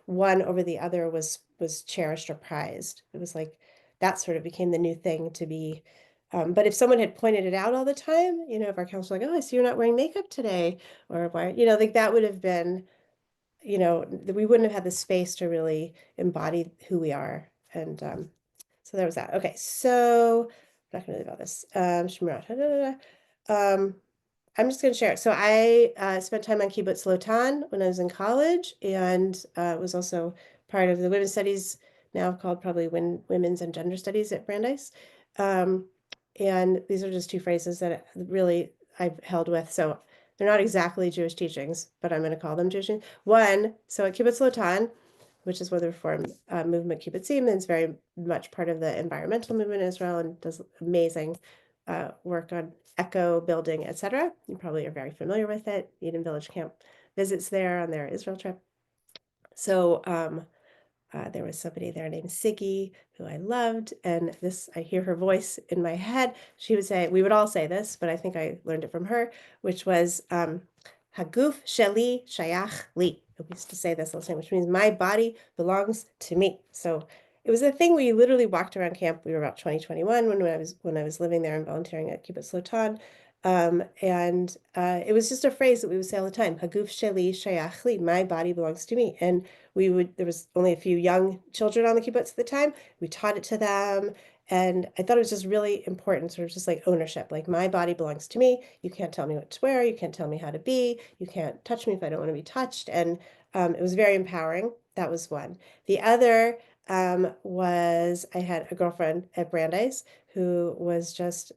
one over the other was cherished or prized. It was like that sort of became the new thing to be. But if someone had pointed it out all the time, if our counselor like, oh, I see you're not wearing makeup today, or why, like that would have been, we wouldn't have had the space to really embody who we are. And so there was that. Okay, so I'm not gonna leave all this. Shemirat, I'm just going to share it. So I spent time on Kibbutz Lotan when I was in college, and was also part of the women's studies, now called probably women's and gender studies at Brandeis. And these are just two phrases that really I've held with. So they're not exactly Jewish teachings, but I'm going to call them Jewish. One, so at Kibbutz Lotan, which is where the Reform movement Kibbutzim, and is very much part of the environmental movement in Israel and does amazing work on eco building, etc. You probably are very familiar with it. Eden Village Camp visits there on their Israel trip. So there was somebody there named Siggy who I loved, and I hear her voice in my head. She would say, we would all say this, but I think I learned it from her, which was Haguf Sheli Shayach Li. We used to say this all the time, which means my body belongs to me. So it was a thing we literally walked around camp. We were about 2021 when I was living there and volunteering at Kibbutz Lotan. And it was just a phrase that we would say all the time, Haguf Sheli Shayach Li, my body belongs to me. And there was only a few young children on the kibbutz at the time. We taught it to them. And I thought it was just really important, sort of just like ownership, like my body belongs to me. You can't tell me what to wear. You can't tell me how to be. You can't touch me if I don't want to be touched. And it was very empowering. That was one. The other was I had a girlfriend at Brandeis who was just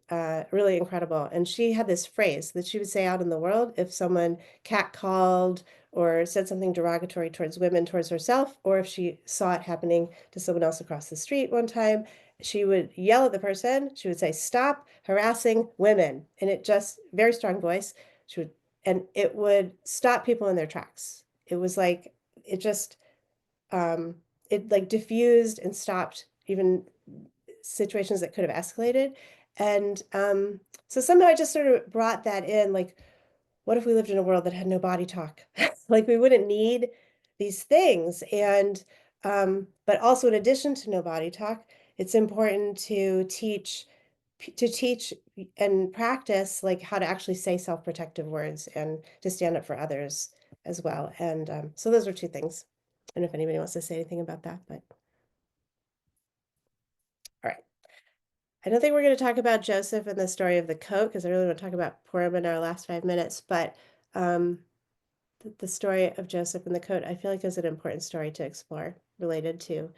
really incredible. And she had this phrase that she would say out in the world if someone catcalled or said something derogatory towards women, towards herself, or if she saw it happening to someone else across the street one time, she would yell at the person. She would say, "Stop harassing women." And it just, very strong voice. And it would stop people in their tracks. It was like, it just, it like diffused and stopped even situations that could have escalated. And so somehow I just sort of brought that in, like, what if we lived in a world that had no body talk? Like we wouldn't need these things. And but also in addition to no body talk, it's important to teach and practice like how to actually say self-protective words and to stand up for others as well. And so those are two things. I don't know if anybody wants to say anything about that, but all right. I don't think we're going to talk about Joseph and the story of the coat because I really want to talk about Purim in our last 5 minutes, but the story of Joseph and the coat, I feel like is an important story to explore related to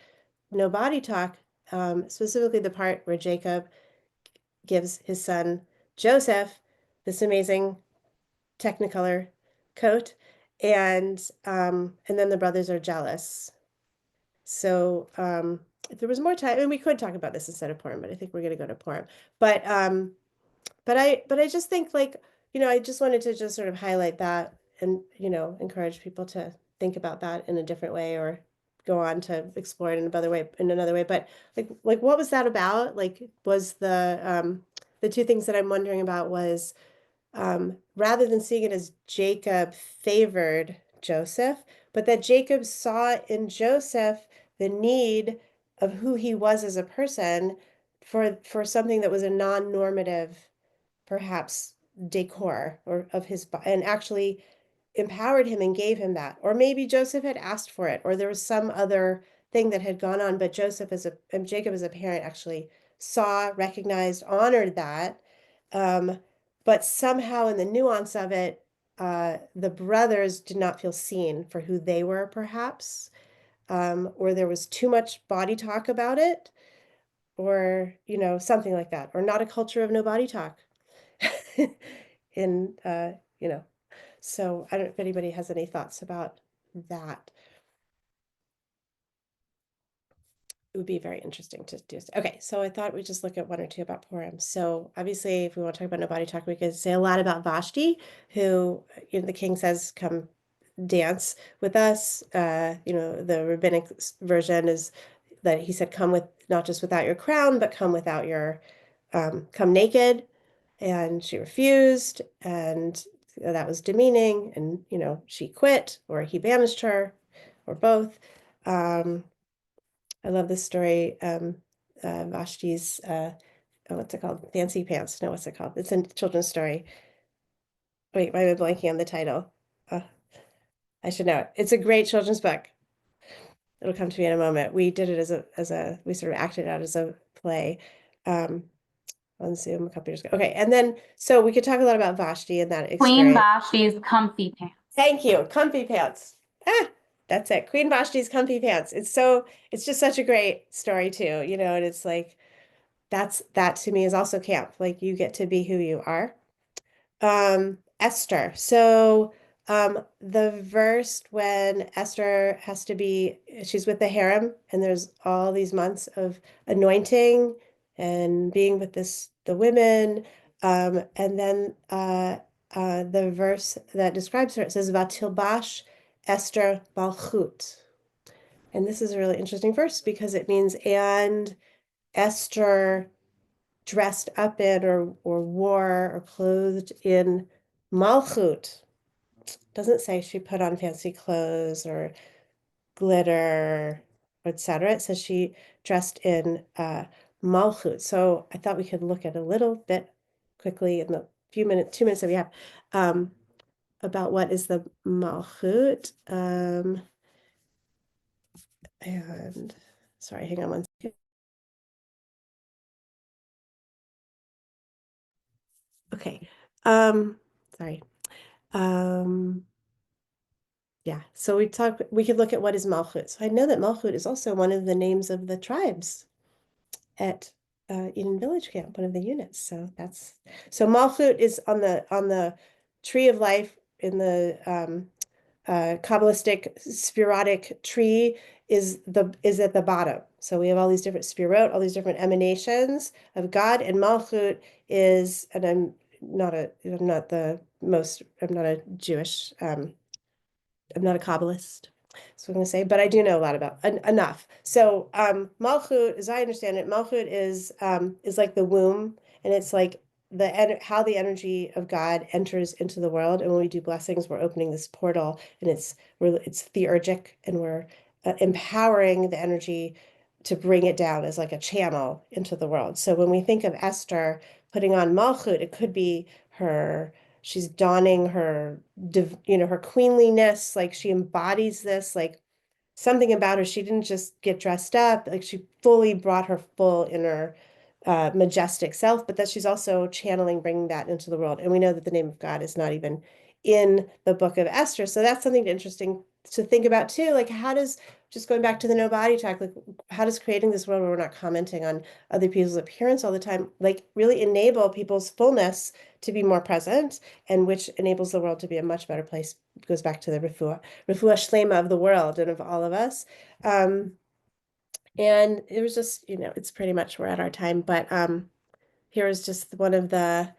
no body talk, specifically the part where Jacob gives his son Joseph this amazing Technicolor coat, and then the brothers are jealous. So if there was more time, and we could talk about this instead of Purim, but I think we're going to go to Purim. But I just think, like, I just wanted to just sort of highlight that and encourage people to think about that in a different way, or go on to explore it in another way. But like what was that about? Like, was the two things that I'm wondering about was, rather than seeing it as Jacob favored Joseph, but that Jacob saw in Joseph the need of who he was as a person for something that was a non-normative, perhaps, decor or of his and actually empowered him and gave him that. Or maybe Joseph had asked for it, or there was some other thing that had gone on, but Jacob as a parent actually saw, recognized, honored that. But somehow in the nuance of it, the brothers did not feel seen for who they were, perhaps, or there was too much body talk about it, or something like that, or not a culture of no body talk. in so I don't know if anybody has any thoughts about that. It would be very interesting to do. Okay, so I thought we'd just look at one or two about Purim. So obviously, if we want to talk about no body talk, we could say a lot about Vashti, who the king says, "Come dance with us." The rabbinic version is that he said, "Come with not just without your crown, but come without your come naked," and she refused, and that was demeaning, and she quit, or he banished her, or both. I love this story. Vashti's, what's it called? Fancy Pants. No, what's it called? It's a children's story. Wait, why am I blanking on the title? I should know it. It's a great children's book. It'll come to me in a moment. We did it we sort of acted out as a play on Zoom a couple years ago. Okay, and then so we could talk a lot about Vashti and that Queen experience. Vashti's comfy pants. Thank you. Comfy pants. That's it. Queen Vashti's comfy pants. It's just such a great story too, and it's like, that to me is also camp. Like, you get to be who you are. Esther. So the verse when Esther she's with the harem, and there's all these months of anointing and being with the women. And then the verse that describes her, it says, Vatilbash Esther Malchut. And this is a really interesting verse because it means, and Esther dressed up in or wore or clothed in Malchut. Doesn't say she put on fancy clothes or glitter, etc. It says she dressed in Malchut. So I thought we could look at a little bit quickly in the 2 minutes that we have, about what is the Malchut. And sorry, hang on one second. Okay. Sorry. Yeah, so we could look at what is Malchut. So I know that Malchut is also one of the names of the tribes at Eden Village Camp, one of the units. So Malchut is on the tree of life in the Kabbalistic Spherotic tree is at the bottom. So we have all these different Sphirot, all these different emanations of God, and Malchut is, and I'm not a Jewish, I'm not a Kabbalist, so I'm going to say, but I do know a lot about enough. So Malchut, as I understand it, Malchut is like the womb, and it's like how the energy of God enters into the world. And when we do blessings, we're opening this portal, and it's theurgic, and we're empowering the energy to bring it down as like a channel into the world. So when we think of Esther putting on Malchut, it could be she's donning her queenliness, like she embodies this, like something about her. She didn't just get dressed up, like she fully brought her full inner majestic self, but that she's also channeling, bringing that into the world. And we know that the name of God is not even in the book of Esther. So that's something interesting to think about too. Like, how does just going back to the no body talk, like how does creating this world where we're not commenting on other people's appearance all the time, like really enable people's fullness to be more present, and which enables the world to be a much better place. It goes back to the refuah shlema of the world and of all of us. And it was just, it's pretty much we're at our time, but here is just one of the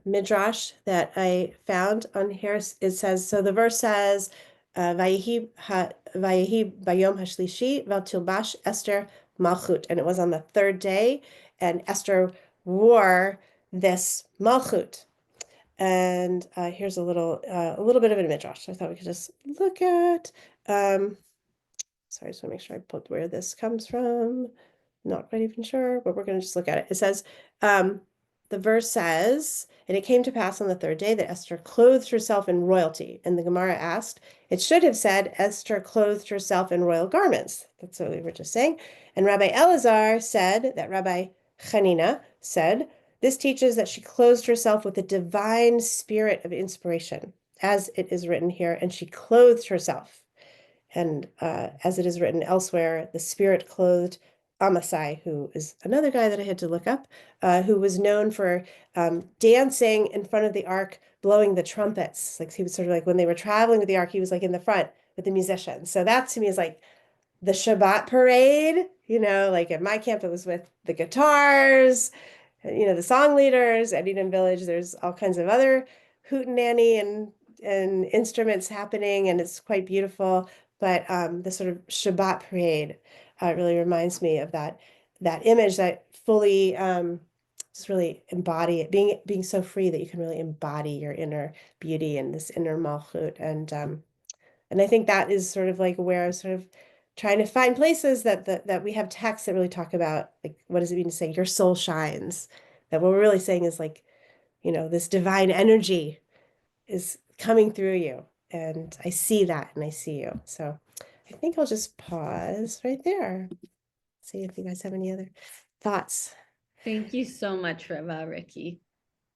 midrash that I found on here. It says, so the verse says, Vayehi bayom hashlishi v'tilbash Esther malchut, and it was on the third day, and Esther wore this malchut. And here's a little bit of a midrash I thought we could just look at. Sorry, I just want to make sure I put where this comes from. Not quite even sure, but we're going to just look at it. It says, the verse says, and it came to pass on the third day that Esther clothed herself in royalty. And the Gemara asked, it should have said Esther clothed herself in royal garments. That's what we were just saying. And Rabbi Elazar said that Rabbi Chanina said, this teaches that she clothed herself with a divine spirit of inspiration, as it is written here, and she clothed herself. And as it is written elsewhere, the spirit clothed Amasai, who is another guy that I had to look up, who was known for dancing in front of the ark, blowing the trumpets. Like he was sort of like when they were traveling with the ark, he was like in the front with the musicians. So that to me is like the Shabbat parade, like at my camp, it was with the guitars, the song leaders. At Eden Village, there's all kinds of other hootenanny and instruments happening, and it's quite beautiful. But the sort of Shabbat parade really reminds me of that image that fully just really embody it, being so free that you can really embody your inner beauty and this inner malchut. And I think that is sort of like where I was sort of trying to find places that we have texts that really talk about, like, what does it mean to say your soul shines? That what we're really saying is like, this divine energy is coming through you. And I see that and I see you. So I think I'll just pause right there. See if you guys have any other thoughts. Thank you so much, Reva, Ricky.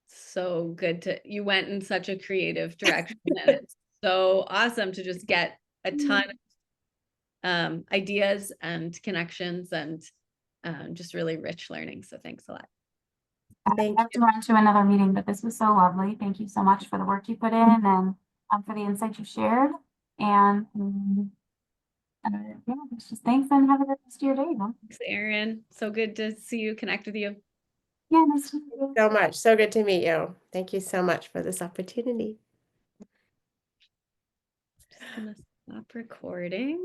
So good you went in such a creative direction, and it's so awesome to just get a ton of ideas and connections and just really rich learning. So thanks a lot. Thank I have to run to another meeting, but this was so lovely. Thank you so much for the work you put in and for the insights you shared. And yeah, it's just thanks and have a good rest of your day. Huh? Thanks, Erin. So good to see you, connect with you. Yeah, nice to meet you. so much. So good to meet you. Thank you so much for this opportunity. Just gonna stop recording.